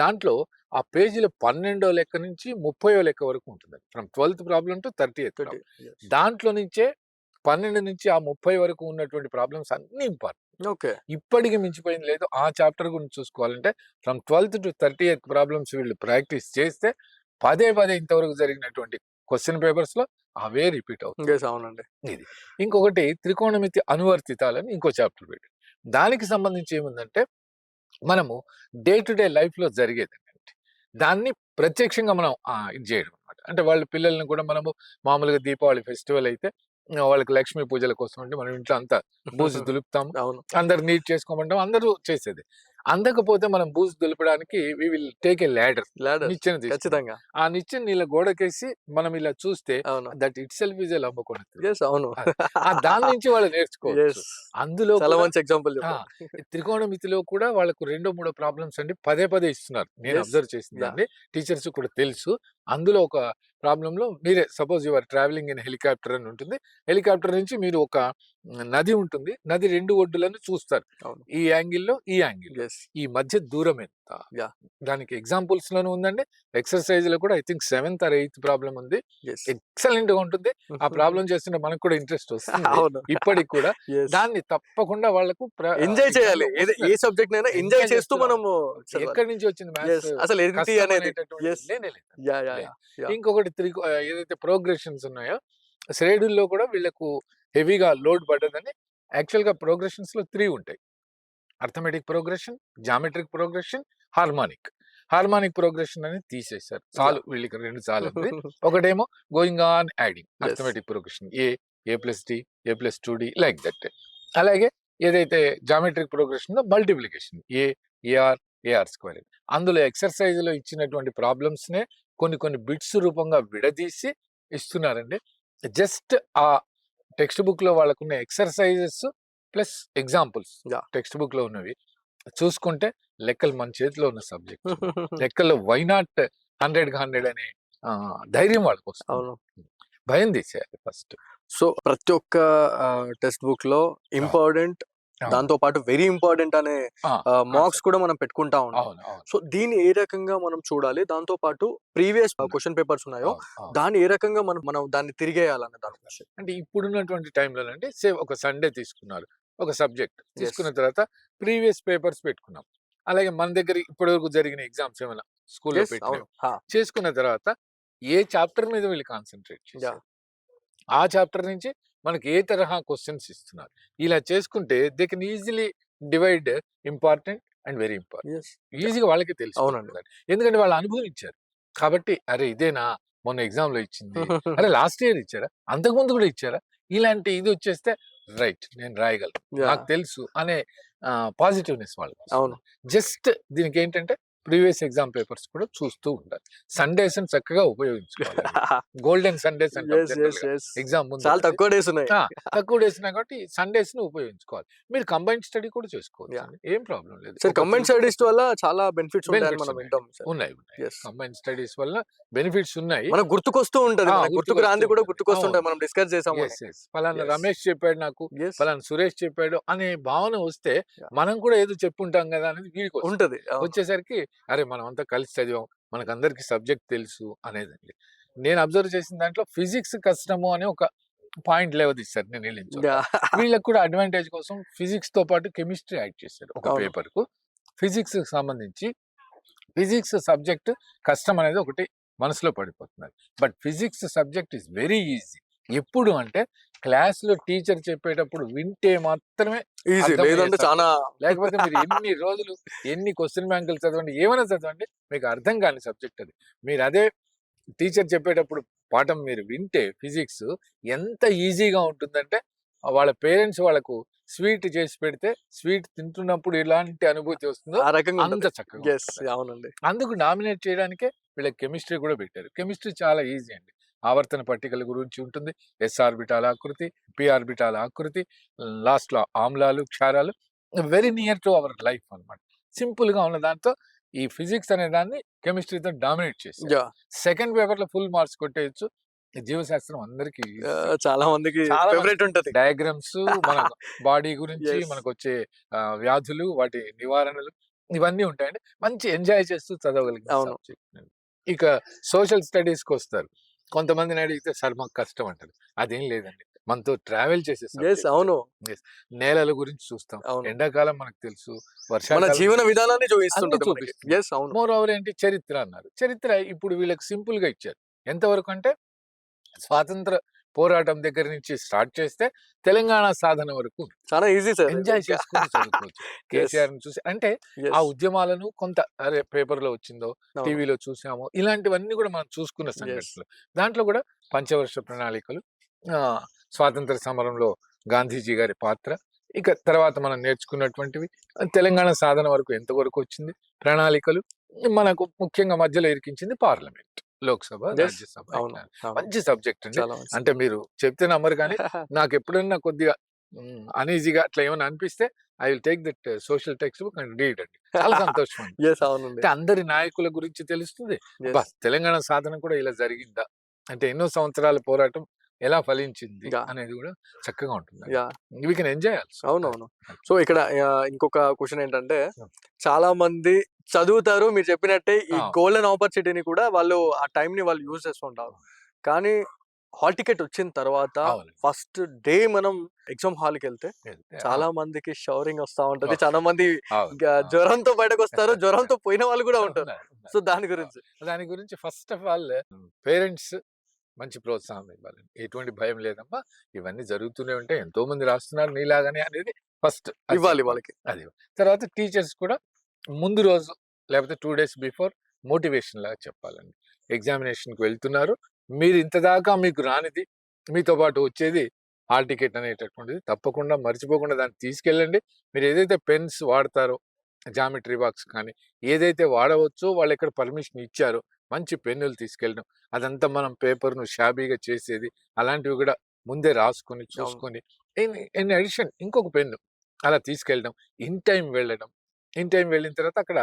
దాంట్లో ఆ పేజీలో 12వ లెక్క నుంచి 30వ లెక్క వరకు ఉంటుంది, from 12th problem to 30th. దాంట్లో నుంచే 12 నుంచి ఆ 30 వరకు ఉన్నటువంటి ప్రాబ్లమ్స్ అన్ని ఇంపార్టెంట్. ఇప్పటికి మించిపోయింది లేదు. ఆ చాప్టర్ గురించి చూసుకోవాలంటే from 12th to 30th problems వీళ్ళు ప్రాక్టీస్ చేస్తే పదే ఇంతవరకు జరిగినటువంటి క్వశ్చన్ పేపర్స్ లో అవే రిపీట్ అవుతుంది. అవునండి. ఇది ఇంకొకటి త్రికోణమితి అనువర్తితాలని ఇంకో చాప్టర్ పెట్టి, దానికి సంబంధించి ఏముందంటే మనము డే టు డే లైఫ్ లో జరిగేది దాన్ని ప్రత్యక్షంగా మనం ఇది చేయడం అనమాట. అంటే వాళ్ళ పిల్లల్ని కూడా మనము మామూలుగా దీపావళి ఫెస్టివల్ అయితే వాళ్ళకి లక్ష్మీ పూజల కోసం అంటే మనం ఇంట్లో అంతా బూజు దులుపుతాము, అందరు నీట్ చేసుకోమంటాం, అందరూ చేసేది. అందకపోతే మనం బూజు దులపడానికి we will take a ladder, నిచ్చెన ఖచ్చితంగా. ఆ నిచ్చెన నీళ్ళ గోడకేసి మనం ఇలా చూస్తే that itself is a లంబకోణ. దాని నుంచి వాళ్ళు నేర్చుకోవచ్చు. అందులో ఎగ్జాంపుల్ త్రికోణమితిలో కూడా వాళ్ళకు 2-3 ప్రాబ్లమ్స్ అండి పదే ఇస్తున్నారు. నేను అబ్జర్వ్ చేసింది అండి, టీచర్స్ కూడా తెలుసు. అందులో ఒక ప్రాబ్లమ్ లో మీరే suppose your travelling in helicopter అని ఉంటుంది, హెలికాప్టర్ నుంచి మీరు ఒక నది ఉంటుంది, నది 2 ఒడ్డులను చూస్తారు, ఈ యాంగిల్లో ఈ యాంగిల్, ఈ మధ్య దూరం ఎంత. దానికి ఎగ్జాంపుల్స్ లోనే ఉందండి, ఎక్సర్సైజ్ లో కూడా I think 7th or 8th problem ఉంది. ఎక్సలెంట్ గా ఉంటుంది. ఆ ప్రాబ్లం చేస్తుంటే మనకు కూడా ఇంట్రెస్ట్ వస్తుంది ఇప్పటికి కూడా. దాన్ని తప్పకుండా వాళ్ళకు ఎంజాయ్ చేయాలి, ఏ సబ్జెక్ట్ అయినా ఎంజాయ్ చేస్తూ మనము. ఎక్కడి నుంచి వచ్చింది మ్యాథ్స్ అసలు ఇంకొకటి ఏదైతే ప్రోగ్రెషన్స్ ఉన్నాయో శ్రేణుల్లో కూడా వీళ్ళకు హెవీగా లోడ్ పడ్డదని. యాక్చువల్ గా ప్రోగ్రెషన్స్ లో 3 ఉంటాయి, arithmetic progression, geometric progression, harmonic progression అని తీసేశారు. చాలు వీళ్ళకి 2 చాలు. ఒకటేమో going on adding, arithmetic progression a plus d, a plus 2d, like that. అలాగే ఏదైతే geometric progression multiplication a r square. అందులో ఎక్సర్సైజ్ లో ఇచ్చినటువంటి ప్రాబ్లమ్స్ నే కొన్ని బిట్స్ రూపంగా విడదీసి ఇస్తున్నారండి. జస్ట్ ఆ టెక్స్ట్ బుక్ లో వాళ్ళకున్న exercises plus examples text book లో ఉన్నవి చూసుకుంటే లెక్కలు మన చేతిలో ఉన్న సబ్జెక్ట్. లెక్కల్లో వై నాట్ 100 అనే ధైర్యం వాళ్ళకి వస్తుంది. భయం తీసేయాలి ఫస్ట్. సో ప్రతి ఒక్క టెక్స్ట్ బుక్ లో ఇంపార్టెంట్, దాంతో పాటు వెరీ ఇంపార్టెంట్ అనే మార్క్స్ కూడా మనం పెట్టుకుంటా ఉంటాం. సో దీన్ని ఏ రకంగా మనం చూడాలి, దాంతో పాటు ప్రీవియస్ క్వశ్చన్ పేపర్స్ ఉన్నాయో దాన్ని ఏ రకంగా మనం దాన్ని తిరిగేయాలన్న దాని గురించి. అంటే ఇప్పుడున్నటువంటి టైంలో అంటే సేమ్ ఒక సండే తీసుకున్నారు, ఒక సబ్జెక్ట్ తీసుకున్న తర్వాత ప్రీవియస్ పేపర్స్ పెట్టుకున్నాం. అలాగే మన దగ్గర ఇప్పటి వరకు జరిగిన ఎగ్జామ్స్ ఏమైనా స్కూల్లో చేసుకున్న తర్వాత ఏ చాప్టర్ మీద వీళ్ళు కాన్సన్ట్రేట్ చేశారు, ఆ చాప్టర్ నుంచి మనకి ఏ తరహా క్వశ్చన్స్ ఇస్తున్నారు, ఇలా చేసుకుంటే they can easily divide important and very important. ఈజీగా వాళ్ళకి తెలుసు. ఎందుకంటే వాళ్ళు అనుభవించారు కాబట్టి, అరే ఇదేనా మొన్న ఎగ్జామ్ లో ఇచ్చింది, అరే లాస్ట్ ఇయర్ ఇచ్చారా, అంతకుముందు కూడా ఇచ్చారా, ఇలాంటి ఇది వచ్చేస్తే రైట్ నేను రాయగలను, నాకు తెలుసు అనే పాజిటివ్నెస్ వాళ్ళకి. జస్ట్ దీనికి ఏంటంటే ప్రీవియస్ ఎగ్జామ్ పేపర్స్ కూడా చూస్తూ ఉండాలి. సండేస్ చక్కగా ఉపయోగించుకోవాలి. గోల్డెన్ సండేస్ అంటే ఎగ్జామ్ ముందు చాలా తక్కువ డేస్ ఉన్నాయి కాబట్టి సండేస్ ని ఉపయోగించుకోవాలి. మీరు కంబైన్డ్ స్టడీ కూడా చేసుకోవాలి, ఏం ప్రాబ్లం లేదు. కంబైన్డ్ స్టడీస్ వల్ల చాలా బెనిఫిట్స్ ఉన్నాయి. కంబైన్డ్ స్టడీస్ వల్ల బెనిఫిట్స్ ఉన్నాయి. మనకు గుర్తుకొస్తూ ఉంటది, గుర్తుకు రాంది కూడా గుర్తుకొస్తుంటాయి. మనం డిస్కస్ చేసాము, ఫలానా రమేష్ చెప్పాడు నాకు, ఫలానా సురేష్ చెప్పాడు అనే భావన వస్తే మనం కూడా ఏదో చెప్పుంటాం కదా అనేది వీడికి ఉంటది. వచ్చేసరికి అరే మనం అంతా కలిసి చదివాం, మనకు అందరికి సబ్జెక్ట్ తెలుసు అనేదండి. నేను అబ్జర్వ్ చేసిన దాంట్లో ఫిజిక్స్ కష్టము అని ఒక పాయింట్ లేవదీశారు. నేను వీళ్ళకి కూడా అడ్వాంటేజ్ కోసం ఫిజిక్స్ తో పాటు కెమిస్ట్రీ యాడ్ చేశారు ఒక పేపర్ కు. ఫిజిక్స్ సంబంధించి ఫిజిక్స్ సబ్జెక్ట్ కష్టం అనేది ఒకటి మనసులో పడిపోతున్నది. But physics subject is very easy. ఎప్పుడు అంటే క్లాస్‌లో టీచర్ చెప్పేటప్పుడు వింటే మాత్రమే ఈజీ, అర్థమయ్యే లేదంటే చాలా లేకపోతే మీరు ఎన్ని రోజులు ఎన్ని క్వెషన్ బ్యాంకులు చదవండి, ఏమైనా చదవండి, మీకు అర్థం కాని సబ్జెక్ట్ అది. మీరు అదే టీచర్ చెప్పేటప్పుడు పాఠం మీరు వింటే ఫిజిక్స్ ఎంత ఈజీగా ఉంటుందంటే వాళ్ళ పేరెంట్స్ వాళ్ళకు స్వీట్ చేసి పెడితే స్వీట్ తింటున్నప్పుడు ఎలాంటి అనుభూతి వస్తుందో ఆ రకంగా అంత ఉంటది. చక్కగా యెస్, ఉంటుంది. అవునండి. అందుకు డామినేట్ చేయడానికే వీళ్ళకి కెమిస్ట్రీ కూడా పెట్టారు. కెమిస్ట్రీ చాలా ఈజీ అండి. ఆవర్తన పట్టికల గురించి ఉంటుంది. ఎస్ ఆర్బిటాల్ ఆకృతి, పి ఆర్బిటాల్ ఆకృతి, లాస్ట్‌లో ఆమ్లాలు, క్షారాలు very near to our life అన్నమాట. సింపుల్‌గా ఉన్న దాంతో ఈ ఫిజిక్స్ అనే దాన్ని కెమిస్ట్రీతో డామినేట్ చేశారు. యాహ్! సెకండ్ పేపర్‌లో ఫుల్ మార్క్స్ కొట్టేయొచ్చు. జీవశాస్త్రం అందరికీ చాలా మందికి చాలా మంది ఫేవరెట్ ఉంటది. డయాగ్రామ్స్ మన బాడీ గురించి, యెస్. మనకొచ్చే వ్యాధులు, వాటి నివారణలు ఇవన్నీ ఉంటాయండి. మంచి ఎంజాయ్ చేస్తూ చదవగలిగిన అవును. సబ్జెక్ట్ అండి. ఇక సోషల్ స్టడీస్‌కొస్తారు. కొంతమందిని అడిగితే సార్ మాకు కష్టం అంటారు. అదేం లేదండి. మనతో ట్రావెల్ చేసే యెస్, సబ్జెక్ట్. అవును. యెస్. నేలల గురించి చూస్తాం. అవును. ఎండాకాలం మనకు తెలుసు. మన వర్షాకాలం జీవన విధానాన్ని అన్నీ చూపిస్తుంటది మనకి. చూపిస్తుంది. యెస్, అవును. మోర్ ఓవర్ ఏంటి చరిత్ర అన్నారు. చరిత్ర ఇప్పుడు వీళ్ళకి సింపుల్‌గా ఇచ్చారు. ఎంతవరకు అంటే స్వాతంత్ర పోరాటం దగ్గర నుంచి స్టార్ట్ చేస్తే తెలంగాణ సాధన వరకు చాలా ఈజీ సార్. ఎంజాయ్ చేసుకుంటూ చదువుకోవచ్చు. యెస్. కేసీఆర్‌ని చూసి అంటే ఆ యెస్. ఉద్యమాలను కొంత అరే పేపర్‌లో వచ్చిందో, అవును. టీవీలో చూసామో ఇలాంటివన్నీ కూడా మనం చూసుకున్న యెస్. సంఘటనలు. దాంట్లో కూడా పంచవర్ష ప్రణాళికలు, స్వాతంత్ర సమరంలో గాంధీజీ గారి పాత్ర, ఇక తర్వాత మనం నేర్చుకున్నటువంటివి తెలంగాణ సాధన వరకు ఎంతవరకు వచ్చింది, ప్రణాళికలు, మనకు ముఖ్యంగా మధ్యలో ఇరికించింది పార్లమెంట్, లోక్సభ, యెస్. రాజ్యసభ. అవును. ఇట్లా అవును. మంచి సబ్జెక్ట్ అండి. చాలా మంచి అంటే మీరు చెప్తే నమ్మరు కానీ నాకు ఎప్పుడన్నా కొద్దిగా అనీజీగా అట్లా ఏమైనా అనిపిస్తే I will take that social text book and read అండి. చాలా సంతోషం అండి. యెస్, అవునండి. అంటే అందరి నాయకుల గురించి తెలుస్తుంది. అబ్బా! యెస్. తెలంగాణ సాధన కూడా ఇలా జరిగిందా? అంటే ఎన్నో సంవత్సరాల పోరాటం ఎలా ఫలించింది యాహ్! అనేది కూడా చక్కగా ఉంటుందండి. Yeah! We can enjoy also. అవునవును. సో, ఇక్కడ ఇంకొక క్వెషన్ ఏంటంటే, హ్మ్. చాలా మంది చదువుతారు. మీరు చెప్పినట్టే ఈ ఆ! గోల్డెన్ ఆపర్చునిటీని కూడా వాళ్ళు ఆ టైంని వాళ్ళు యూజ్ చేసుకుంటారు. కానీ హాల్ టికెట్ వచ్చిన తర్వాత అవును. ఫస్ట్ డే మనం ఎగ్జామ్ హాల్‌కెళ్తే వెళ్తే చాలా అవును. మందికి షవరింగ్ వస్తా ఉంటది. వస్తుంది. చాలా మంది అవును. అవును. జ్వరంతో బయటకొస్తారు. జ్వరంతో పోయిన వాళ్ళు కూడా ఉంటారు. ఉన్నారు. ఉన్నారు. సో, దాని ఆ! గురించి. దాని గురించి ఫస్ట్ ఆఫ్ ఆల్ పేరెంట్స్ మంచి ప్రోత్సాహం ఇవ్వాలండి. ఎటువంటి భయం లేదమ్మా. ఇవన్నీ జరుగుతూనే ఉంటాయి. ఎంతోమంది రాస్తున్నారు నీలాగానే అనేది ఫస్ట్ అది ఇవ్వాలి చెప్పాలి. వాళ్ళకి. అది. తర్వాత టీచర్స్ కూడా ముందు రోజు లేకపోతే 2 డేస్ బిఫోర్ మోటివేషన్ లాగా చెప్పాలండి. ఎగ్జామినేషన్‌కి వెళ్తున్నారు. మీరు ఇంతదాకా మీకు రానిది మీతో పాటు వచ్చేది హాల్ టికెట్ అనేటటువంటిది తప్పకుండా మర్చిపోకుండా దాన్ని తీసుకెళ్ళండి. మీరు ఏదైతే పెన్స్ వాడతారో జామెట్రీ బాక్స్ కానీ ఏదైతే వాడవచ్చో వాళ్ళెక్కడ పర్మిషన్ ఇచ్చారో మంచి పెన్నులు తీసుకెళ్ళడం. అదంతా మనం పేపర్‌ను షాబీగా చేసేది అలాంటివి కూడా ముందే రాసుకొని, అవును. చూసుకొని ఇన్ అడిషన్ ఇంకొక పెన్ను అలా తీసుకెళ్ళడం. ఇన్ టైమ్ వెళ్ళడం. ఇన్ టైమ్ వెళ్ళిన తర్వాత అక్కడ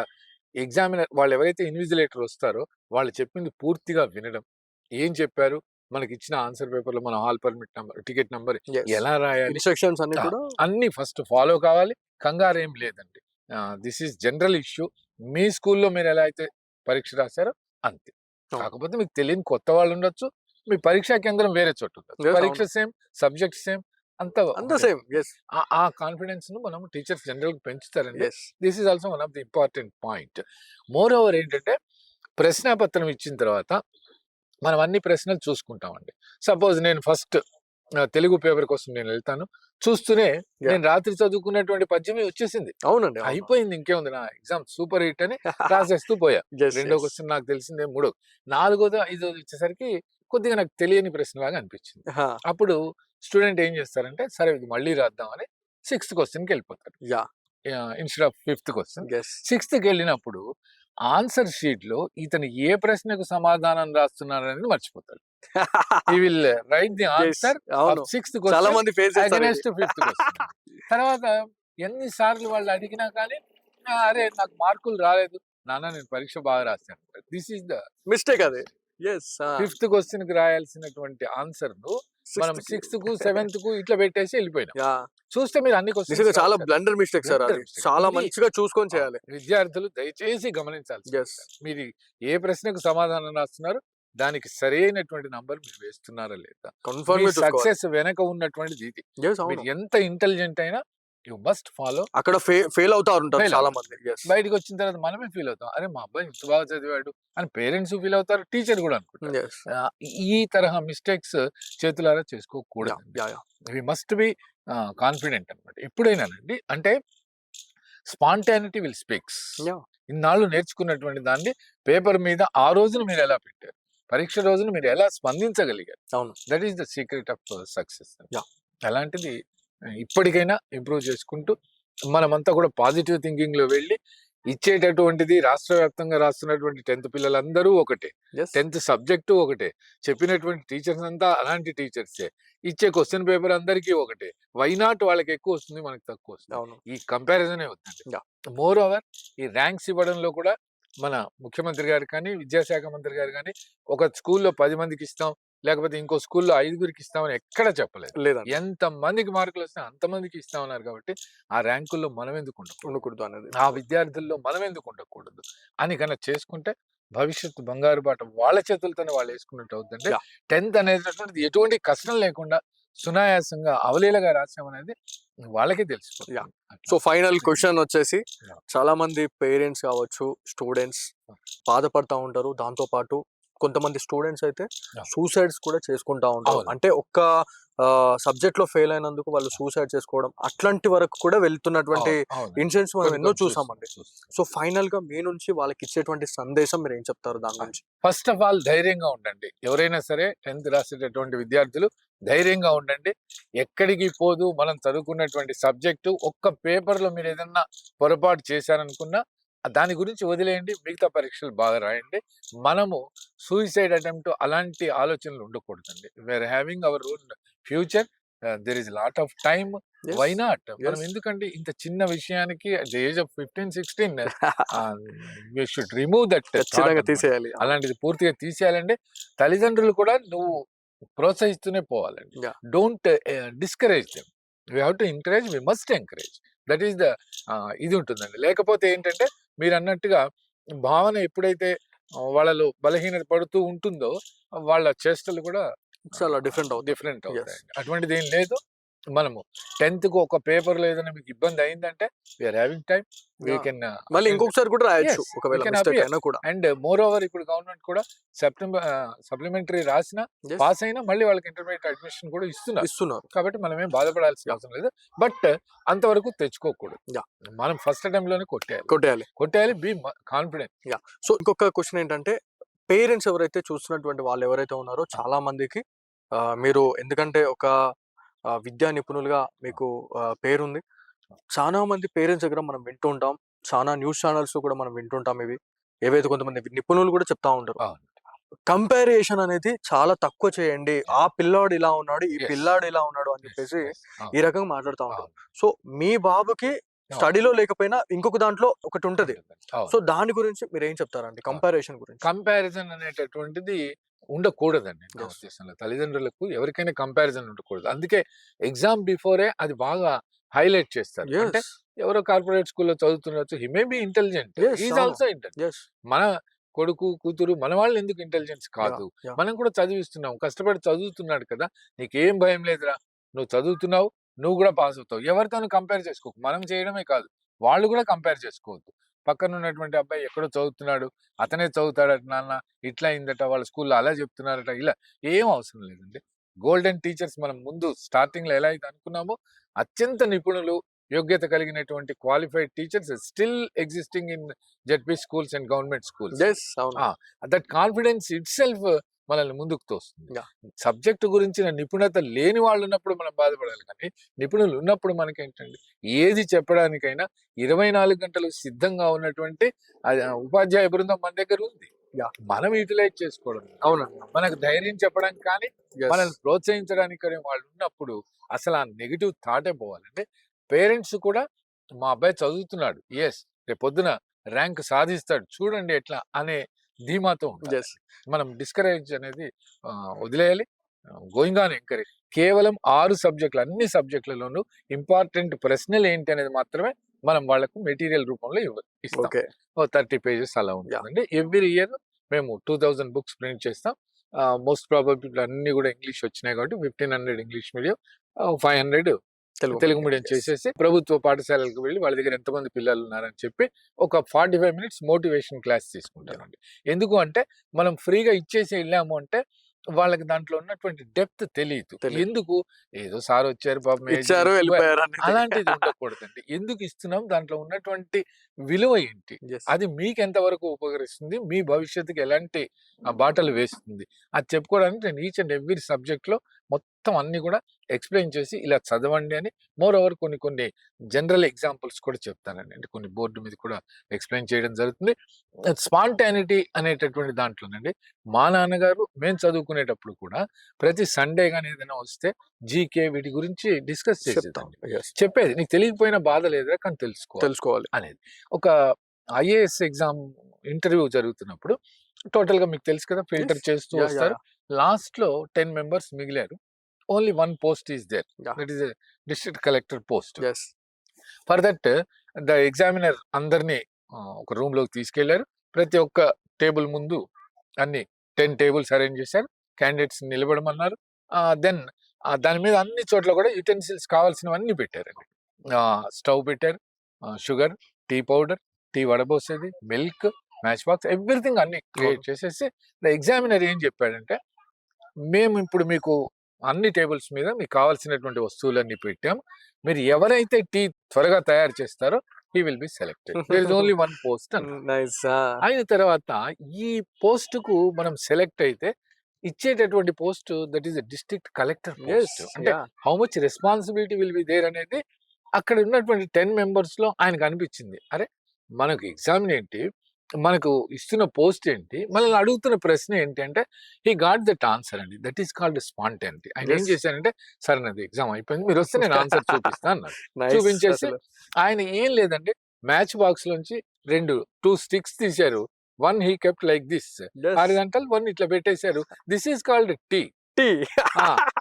ఎగ్జామినర్ వాళ్ళు ఎవరైతే ఇన్విజిలేటర్ వస్తారో వాళ్ళు చెప్పింది పూర్తిగా వినడం. ఏం చెప్పారు? మనకిచ్చిన ఆన్సర్ పేపర్‌లో మన hall permit number, ticket number yes. ఎలా రాయాలి? ఇన్‌స్ట్రక్షన్స్ అన్నీ ఆ! కూడా అన్నీ ఫస్ట్ ఫాలో కావాలి. కంగారేం లేదండి. This is general issue. మీ స్కూల్‌లో మీరెలా అయితే పరీక్ష రాసారో అంతే. అవును. కాకపోతే మీకు తెలియని కొత్త వాళ్ళుండొచ్చు. మీ పరీక్షా కేంద్రం వేరే చోటుండొచ్చు. యెస్, పరీక్ష అవును. సేమ్, సబ్జెక్ట్ సేమ్ అంతా అంతా ఒకటే. సేమ్. యెస్. ఆ కాన్ఫిడెన్స్‌ను మనం టీచర్స్ జనరల్‌గా పెంచుతారండి. Yes. This is also one of the important point. Moreover ఏంటంటే ప్రశ్నాపత్రం ఇచ్చిన తర్వాత మనం అన్ని ప్రశ్నలు చూసుకుంటామండి. సపోజ్ నేను ఫస్ట్ తెలుగు పేపర్ కోసం నేనెళ్తాను. చూస్తూనే యాహ్! నేను రాత్రి చదువుకున్నటువంటి పద్యమే వచ్చేసింది. అవునండి. అవును. అయిపోయింది ఇంకేముంది నా ఎగ్జామ్ సూపర్ హిట్ అని రాసేస్తూ పోయా. యెస్. రెండో యెస్. క్వెషన్ నాకు తెలిసిందే మూడో, నాలుగోదో, ఐదోది వచ్చేసరికి కొద్దిగా నాకు తెలియని ప్రశ్నలాగా అనిపించింది. ఆ! అప్పుడు స్టూడెంట్ ఏం చేస్తారంటే సరే ఇది మళ్ళీ రాద్దామని సిక్స్త్ క్వెషన్‌కెళ్ళిపోతారు. Yeah! Instead of fifth question. Yes. సిక్స్త్‌కెళ్ళినప్పుడు ఆన్సర్ షీట్‌లో ఇతను ఏ ప్రశ్నకు సమాధానం రాస్తున్నారనేది మర్చిపోతాడు. He will write the yes. Answer అవును. ఆఫ్ సిక్స్త్ చాలా క్వెషన్ మంది ఫేస్ చేస్తారు ఇది. Against fifth question. తర్వాత ఎన్ని సార్లు వాళ్ళు అడిగినా కానీ అరే నాకు మార్కులు రాలేదు. నాన్న నేను పరీక్ష బాగా రాశాను. దిస్ ఈస్ ద మిస్టేక్ అది. యెస్. ఆ! ఫిఫ్త్ క్వెషన్‌కి రాయాల్సినటువంటి ఆన్సర్‌ను మనం సిక్స్త్‌కి. సిక్స్త్‌కు, సెవెంత్‌కు ఇట్లా పెట్టేసి ఎళ్ళిపోయినాం. యాహ్! చూస్తే మీరు అన్ని క్వెషన్స్ నిజంగా చాలా రాస్తారు. బ్లండర్ మిస్టేక్ సార్ బ్లండర్ అది. మిస్టేక్. చాలా ఇది మంచిగా చూసుకొని చేయాలి. విద్యార్థులు దయచేసి గమనించాల్సిన యెస్. విషయం. మీరు ఏ ప్రశ్నకు సమాధానం రాస్తున్నారు? దానికి సరైనటువంటి నంబర్ మీరు వేస్తున్నారా లేదా? మీ కన్ఫర్మ్‌గా చూసుకోవాలి. సక్సెస్ వెనక ఉన్నటువంటిది ఇది. యెస్. మీరు అవును. ఎంత ఇంటెలిజెంట్ అయినా యూ మస్ట్ ఫాలో. అక్కడ ఫెయిల్ అవుతా ఉంటారు Fail చాలా మంది. Yes. బయటకు వచ్చిన తర్వాత మనమే ఫీల్ అవుతాం, అరే మా అబ్బాయి ఇంత బాగా చదివాడు అని పేరెంట్స్ ఫీల్ అవుతారు, టీచర్ కూడా అనుకుంటారు. Yes. ఈ తరహా మిస్టేక్స్ చేతులారా చేసుకోకూడదు. Yeah, yeah. We must be confident అనమాట ఎప్పుడైనానండి. అంటే స్పాంటానిటీ విల్ స్పీక్స్. Yeah. ఇన్నాళ్ళు నేర్చుకున్నటువంటి దాన్ని పేపర్ మీద ఆ రోజున మీరు ఎలా పెట్టారు, పరీక్ష రోజున మీరు ఎలా స్పందించగలిగారు, అవును. That is the secret of success. Yeah. అలాంటిది ఇప్పటికైనా ఇంప్రూవ్ చేసుకుంటూ మనమంతా కూడా పాజిటివ్ థింకింగ్ లో వెళ్ళి ఇచ్చేటటువంటిది రాష్ట్ర వ్యాప్తంగా రాస్తున్నటువంటి 10th పిల్లలందరూ ఒకటే, Yes. 10th సబ్జెక్టు ఒకటే, చెప్పినటువంటి టీచర్స్ అంతా అలాంటి టీచర్సే, ఇచ్చే క్వశ్చన్ పేపర్ అందరికీ ఒకటే. వైనాట్ వాళ్ళకి ఎక్కువ వస్తుంది, మనకి తక్కువ వస్తుంది. అవును. ఈ కంపారిజనే వద్దండి. Yeah. మోర్ ఓవర్ ఈ ర్యాంక్స్ ఇవ్వడంలో కూడా మన ముఖ్యమంత్రి గారు కానీ విద్యాశాఖ మంత్రి గారు కానీ ఒక స్కూల్లో 10 మందికి ఇస్తాం, లేకపోతే ఇంకో స్కూల్లో 5గురికి ఇస్తామని ఎక్కడ చెప్పలేదు. లేదండి. ఎంత మందికి మార్కులు వస్తే అంతమందికి ఇస్తామన్నారు. కాబట్టి ఆ ర్యాంకుల్లో మనం ఎందుకు ఉండకూడదు అనేది. ఆ విద్యార్థుల్లో మనం ఎందుకు ఉండకూడదు అని కనుక చేసుకుంటే భవిష్యత్తు బంగారు బాట వాళ్ళ చేతులతోనే వాళ్ళు వేసుకున్నట్టు అవుతుందంటే Yeah. 10th అనేటటువంటిది ఎటువంటి కష్టం లేకుండా సునాయాసంగా అవలీలగా రాసామనేది వాళ్ళకే తెలిసిపోతుంది. Yeah. సో ఫైనల్ క్వశ్చన్ వచ్చేసి, Yeah. చాలా మంది పేరెంట్స్ కావచ్చు, స్టూడెంట్స్ బాధపడతా ఉంటారు. దాంతో పాటు కొంతమంది స్టూడెంట్స్ అయితే Yeah. సూసైడ్స్ కూడా చేసుకుంటా ఉంటారు. అవును. అంటే ఒక్క సబ్జెక్ట్ లో ఫెయిల్ అయినందుకు వాళ్ళు సూసైడ్ చేసుకోవడం అట్లాంటి వరకు కూడా వెళ్తున్నటువంటి ఇన్సిడెంట్స్ మనం ఎన్నో చూసామండి. సో ఫైనల్ గా మీ నుంచి వాళ్ళకి ఇచ్చేటువంటి సందేశం మీరు ఏం చెప్తారు దాని గురించి? ఫస్ట్ ఆఫ్ ఆల్ ధైర్యంగా ఉండండి. ఎవరైనా సరే 10th రాసేటటువంటి విద్యార్థులు ధైర్యంగా ఉండండి. ఎక్కడికి పోదు, మనం చదువుకున్నటువంటి సబ్జెక్టు ఒక్క పేపర్ లో మీరు ఏదన్నా పొరపాటు చేశారనుకున్నా దాని గురించి వదిలేయండి, మిగతా పరీక్షలు బాగా రాయండి. మనము సూసైడ్ అటెంప్ట్ అలాంటి ఆలోచనలు ఉండకూడదండి. We are having our own future, there is lot of time, Yes. Why not. మనం Yes. ఎందుకంటే ఇంత చిన్న విషయానికి at the age of 15-16 we should remove that thought ఖచ్చితంగా అన్నమాట. తీసేయాలి. అలాంటిది పూర్తిగా తీసేయాలండి. తల్లిదండ్రులు కూడా నువ్వు ప్రోత్సహిస్తూనే పోవాలండి. Yeah. Don't discourage them, we have to encourage, we must encourage. That is the ఇది ఉంటుందండి. లేకపోతే ఏంటంటే మీరు అన్నట్టుగా భావన ఎప్పుడైతే వాళ్ళలో బలహీనత పడుతూ ఉంటుందో వాళ్ళ చేష్టలు కూడా చాలా డిఫరెంట్ అవుతుంది. డిఫరెంట్ అవుతాయి. అటువంటిది ఏం లేదు. మనము 10th కు ఒక పేపర్ లో ఏదైనా మీకు ఇబ్బంది అయిందంటే we are having time, we Yeah. Can మళ్ళీ ఇంకొకసారి కూడా రాయొచ్చు Yes, ఒకవేళ we can మిస్టేక్ appear. అయినా కూడా. అండ్ మోర్ ఓవర్ ఇప్పుడు గవర్నమెంట్ కూడా సెప్టెంబర్ సప్లిమెంటరీ రాసిన Yes. పాస్ అయినా మళ్ళీ వాళ్ళకి ఇంటర్మీడియట్ అడ్మిషన్ కూడా ఇస్తున్నారు. ఇస్తున్నారు. కాబట్టి మనం ఏం బాధపడాల్సిన అవసరం లేదు. బట్ అంతవరకు తెచ్చుకోకూడదు. Yeah. మనం ఫస్ట్ అటెంప్ట్ లోనే కొట్టేయాలి. Be confident. సో ఇంకొక క్వశ్చన్ ఏంటంటే, పేరెంట్స్ ఎవరైతే చూస్తున్నటువంటి వాళ్ళు ఎవరైతే ఉన్నారో చాలా మందికి మీరు ఎందుకంటే ఒక విద్యా నిపుణులుగా మీకు పేరుంది. చాలా మంది పేరెంట్స్ దగ్గర మనం వింటూ ఉంటాం. చాలా న్యూస్ ఛానల్స్ కూడా మనం వింటుంటాం. ఏవైతే కొంతమంది నిపుణులు కూడా చెప్తా ఉంటారు, కంపారిజన్ అనేది చాలా తక్కువ చేయండి, ఆ పిల్లాడు ఇలా ఉన్నాడు, ఈ పిల్లాడు ఇలా ఉన్నాడు అని చెప్పేసి ఈ రకంగా మాట్లాడుతూ ఉంటారు. సో మీ బాబుకి స్టడీలో లేకపోయినా ఇంకొక దాంట్లో ఒకటి ఉంటది. సో దాని గురించి మీరు ఏం చెప్తారండి కంపారిజన్ గురించి? కంపారిజన్ అనేటటువంటిది ఉండకూడదండి నా ఉద్దేశంలో. తల్లిదండ్రులకు ఎవరికైనా కంపారిజన్ ఉండకూడదు. అందుకే ఎగ్జామ్ బిఫోరే అది బాగా హైలైట్ చేస్తారు. అంటే ఎవరో కార్పొరేట్ స్కూల్లో చదువుతుండొచ్చు, he may be intelligent, is also intelligent. మన కొడుకు కూతురు మన వాళ్ళు ఎందుకు ఇంటెలిజెన్స్ కాదు? మనం కూడా చదివిస్తున్నాం, కష్టపడి చదువుతున్నాడు కదా, నీకేం భయం లేదురా, నువ్వు చదువుతున్నావు, నువ్వు కూడా పాస్ అవుతావు. ఎవరితోనూ కంపేర్ చేసుకోకు. మనం చేయడమే కాదు, వాళ్ళు కూడా కంపేర్ చేసుకోవద్దు. పక్కన ఉన్నటువంటి అబ్బాయి ఎక్కడో చదువుతున్నాడు, అతనే చదువుతాడట, నాన్న ఇట్లా అయిందట, వాళ్ళ స్కూల్లో అలా చెప్తున్నారట, ఇలా ఏం అవసరం లేదండి. గోల్డెన్ టీచర్స్ మనం ముందు స్టార్టింగ్ లో ఎలా అయితే అనుకున్నామో అత్యంత నిపుణులు, యోగ్యత కలిగినటువంటి qualified teachers still existing in ZP schools and government schools. That confidence it self మనల్ని ముందుకు తోస్తుంది. సబ్జెక్టు గురించిన నిపుణత లేని వాళ్ళు ఉన్నప్పుడు మనం బాధపడాలి, కానీ నిపుణులు ఉన్నప్పుడు మనకేంటండి, ఏది చెప్పడానికైనా 24 గంటలు సిద్ధంగా ఉన్నటువంటి ఉపాధ్యాయ బృందం మన దగ్గర ఉంది. మనం యూటిలైజ్ చేసుకోవడం, అవునండి, మనకు ధైర్యం చెప్పడానికి కానీ మనల్ని ప్రోత్సహించడానికి కానీ వాళ్ళు ఉన్నప్పుడు అసలు ఆ నెగిటివ్ థాటే పోవాలంటే పేరెంట్స్ కూడా మా అబ్బాయి చదువుతున్నాడు, ఎస్ రేపు పొద్దున ర్యాంక్ సాధిస్తాడు, చూడండి ఎట్లా అనే ధీమాతో ఉంటుంది. మనం డిస్కరేజ్ అనేది వదిలేయాలి. Going on encourage. కేవలం 6 సబ్జెక్టులు, అన్ని సబ్జెక్టులలోనూ ఇంపార్టెంట్ ప్రశ్నలు ఏంటి అనేది మాత్రమే మనం వాళ్ళకు మెటీరియల్ రూపంలో ఇస్తాం. 30 pages అలా ఉంటుందండి. ఎవ్రీ ఇయర్ మేము 2000 బుక్స్ ప్రింట్ చేస్తాం. మోస్ట్ ప్రాబబ్లీ అన్ని కూడా ఇంగ్లీష్ వచ్చినాయి కాబట్టి 1500 English medium, 500 Telugu medium yes. చేసేసి ప్రభుత్వ పాఠశాలలకు వెళ్ళి వాళ్ళ దగ్గర ఎంతమంది పిల్లలు ఉన్నారని చెప్పి ఒక 45 మినిట్స్ మోటివేషన్ క్లాస్ తీసుకుంటానండి. ఎందుకు అంటే మనం ఫ్రీగా ఇచ్చేసి వెళ్ళాము అంటే వాళ్ళకి దాంట్లో ఉన్నటువంటి డెప్త్ తెలియదు. తెలీదు. ఎందుకు ఏదో సార్ వచ్చారు పాపం ఏజ్ ఇచ్చారు వెళ్ళిపోయారు అనేది. అలాంటిది ఉండకూడదండి. ఎందుకు ఇస్తున్నాం, దాంట్లో ఉన్నటువంటి విలువ ఏంటి, Yes. అది మీకు ఎంతవరకు ఉపకరిస్తుంది, మీ భవిష్యత్తుకి ఎలాంటి బాటలు వేస్తుంది, అది చెప్పుకోవడానికి నేను ఈచ్ అండ్ ఎవ్రీ సబ్జెక్ట్ లో మొత్తం అన్ని కూడా ఎక్స్ప్లెయిన్ చేసి ఇలా చదవండి అని, మోర్ ఓవర్ కొన్ని జనరల్ ఎగ్జాంపుల్స్ కూడా చెప్తానండి. అంటే కొన్ని బోర్డు మీద కూడా ఎక్స్ప్లెయిన్ చేయడం జరుగుతుంది. స్పాంటానిటీ అనేటటువంటి దాంట్లోనండి మా నాన్నగారు మేము చదువుకునేటప్పుడు కూడా ప్రతి సండే కానీ ఏదైనా వస్తే జీకే వీటి గురించి డిస్కస్ చెప్తాం. చేసేదండి. Yes. చెప్పేది నీకు తెలియకపోయినా బాధ లేదురా కానీ తెలుసుకోవాలి. అనేది. ఒక ఐఏఎస్ ఎగ్జామ్ ఇంటర్వ్యూ జరుగుతున్నప్పుడు టోటల్ గా మీకు తెలుసు కదా, ఫిల్టర్ చేస్తూ Yeah, yeah, వస్తారు. లాస్ట్ లో 10 మెంబర్స్ మిగిలారు. Only 1 post is there, Yeah. That is district collector post. Yes. For that the examiner అందరినీ ఒక రూమ్ లోకి తీసుకెళ్లారు. ప్రతి ఒక్క టేబుల్ ముందు అన్ని 10 టేబుల్స్ అరేంజ్ చేశారు. క్యాండిడేట్స్ నిలబడమన్నారు. దెన్ దాని మీద అన్ని చోట్ల కూడా యుటెన్సిల్స్ కావాల్సినవన్నీ పెట్టారండి. స్టవ్ పెట్టారు, షుగర్, టీ పౌడర్, టీ వడబోసేది, మిల్క్, మ్యాచ్ బాక్స్, ఎవ్రీథింగ్ అన్ని క్రియేట్ చేసేసి ద ఎగ్జామినర్ ఏం చెప్పాడంటే, మేము ఇప్పుడు మీకు అన్ని టేబుల్స్ మీద మీకు కావాల్సినటువంటి వస్తువులన్నీ పెట్టాం. మీరు ఎవరైతే టీ త్వరగా తయారు చేస్తారో he will be selected. There is only 1 post అన్నారు. Nice. అయిన తర్వాత ఈ పోస్ట్ కు మనం సెలెక్ట్ అయితే ఇచ్చేటటువంటి post that is district collector Yes. Post. అంటే Yeah. How much responsibility will be there అనేది అక్కడ ఉన్నటువంటి 10 మెంబర్స్ లో ఆయనకు అనిపించింది. అరే మనకు ఎగ్జామ్ ఏంటి, మనకు ఇస్తున్న పోస్ట్ ఏంటి, మనల్ని అడుగుతున్న ప్రశ్న ఏంటి అంటే హీ గాట్ దట్ ఆన్సర్ అండి. That is called spontaneity. ఆయన ఏం Yes. చేశారంటే, సరే నాది ఎగ్జామ్ అయిపోయింది, మీరు వస్తే నేను ఆన్సర్ చూపిస్తాను అన్నారు. Nice. చూపించేసి అసలు. ఆయన ఏం లేదండి, మ్యాచ్ బాక్స్ లోంచి 2 స్టిక్స్ తీశారు. 1 he kept like this, Yes. 6 గంటలు 1 ఇట్లా పెట్టేశారు. This is called tea. Tea.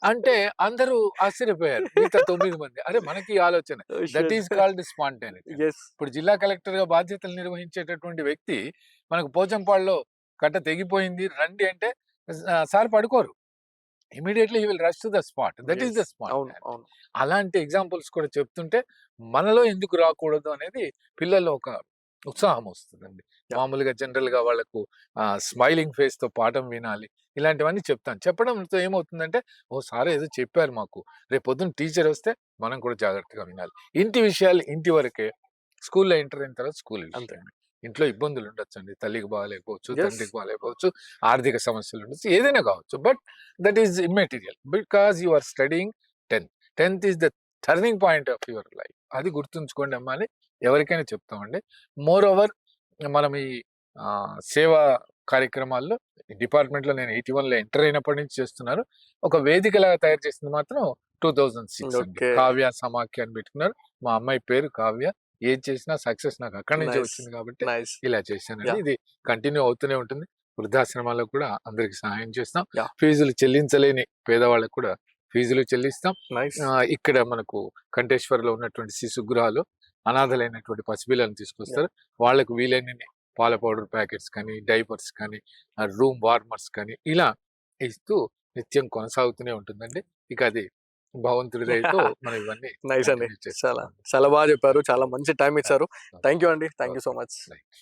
అంటే అందరూ ఆశ్చర్యపోయారు, మిగతా 9 మంది. అరే మనకి ఈ ఆలోచన, Oh, that shit. Is called spontaneity. Yes. ఇప్పుడు జిల్లా కలెక్టర్ గా బాధ్యతలు నిర్వహించేటటువంటి వ్యక్తి మనకు పోచంపాడులో కట్ట తెగిపోయింది రండి అంటే సార్ పడుకోరు, immediately he will rush to the spot. That is the అవును, స్పాట్. అవును. అలాంటి ఎగ్జాంపుల్స్ కూడా చెప్తుంటే మనలో ఎందుకు రాకూడదు అనేది పిల్లల్లో ఒక ఉత్సాహం వస్తుందండి. మామూలుగా జనరల్ గా వాళ్ళకు స్మైలింగ్ ఫేస్ తో పాఠం వినాలి, ఇలాంటివన్నీ చెప్తాను. చెప్పడంతో ఏమవుతుందంటే, ఓ సార్ ఏదో చెప్పారు మాకు, రేపు పొద్దున్న టీచర్ వస్తే మనం కూడా జాగ్రత్తగా వినాలి. ఇంటి విషయాలు ఇంటి వరకే, స్కూల్లో ఎంటర్ అయిన తర్వాత స్కూల్ అంతే. విషయం. ఇంట్లో ఇబ్బందులు ఉండొచ్చండి, తల్లికి బాగాలేకపోవచ్చు, Yes. తండ్రికి బాగాలేకపోవచ్చు, ఆర్థిక సమస్యలు ఉండొచ్చు, ఏదైనా కావచ్చు. But that is immaterial because you are studying 10th is the turning point of your life. అది గుర్తుంచుకోండి అమ్మా అని ఎవరికైనా చెప్తామండి. మోర్ ఓవర్ మనం ఈ సేవా కార్యక్రమాల్లో డిపార్ట్మెంట్ లో నేను 81లో ఎంటర్ అయినప్పటి నుంచి చేస్తున్నారు. ఒక వేదికలాగా తయారు చేసింది మాత్రం 2006 అండి. Okay. కావ్య సమాఖ్య అని పెట్టుకున్నారు. మా అమ్మాయి పేరు కావ్య. ఏది చేసినా సక్సెస్ నాకు అక్కడి నుంచి Nice. వచ్చింది కాబట్టి Nice. ఇలా చేశానండి. Yeah. ఇది కంటిన్యూ అవుతూనే ఉంటుంది. వృద్ధాశ్రమాలకు కూడా అందరికి సహాయం చేస్తాం. Yeah. ఫీజులు చెల్లించలేని పేదవాళ్ళకు కూడా ఫీజులు చెల్లిస్తాం. Nice. ఇక్కడ మనకు కంటేశ్వర్లో ఉన్నటువంటి శిశు గృహాలు అనాథలైనటువంటి పసిపిల్లలను తీసుకొస్తారు. వాళ్ళకు వీలైనన్ని పాల పౌడర్ ప్యాకెట్స్ కానీ, డైపర్స్ కానీ, రూమ్ వార్మర్స్ కానీ ఇలా ఇస్తూ నిత్యం కొనసాగుతూనే ఉంటుందండి. ఇక అది భగవంతుడి దయతో మనం ఇవన్నీ నైస్ అండి. continue చేస్తాం. చాలా చాలా బాగా చెప్పారు. చాలా మంచి టైం ఇచ్చారు. థ్యాంక్ యూ అండి. Thank you so much. Right.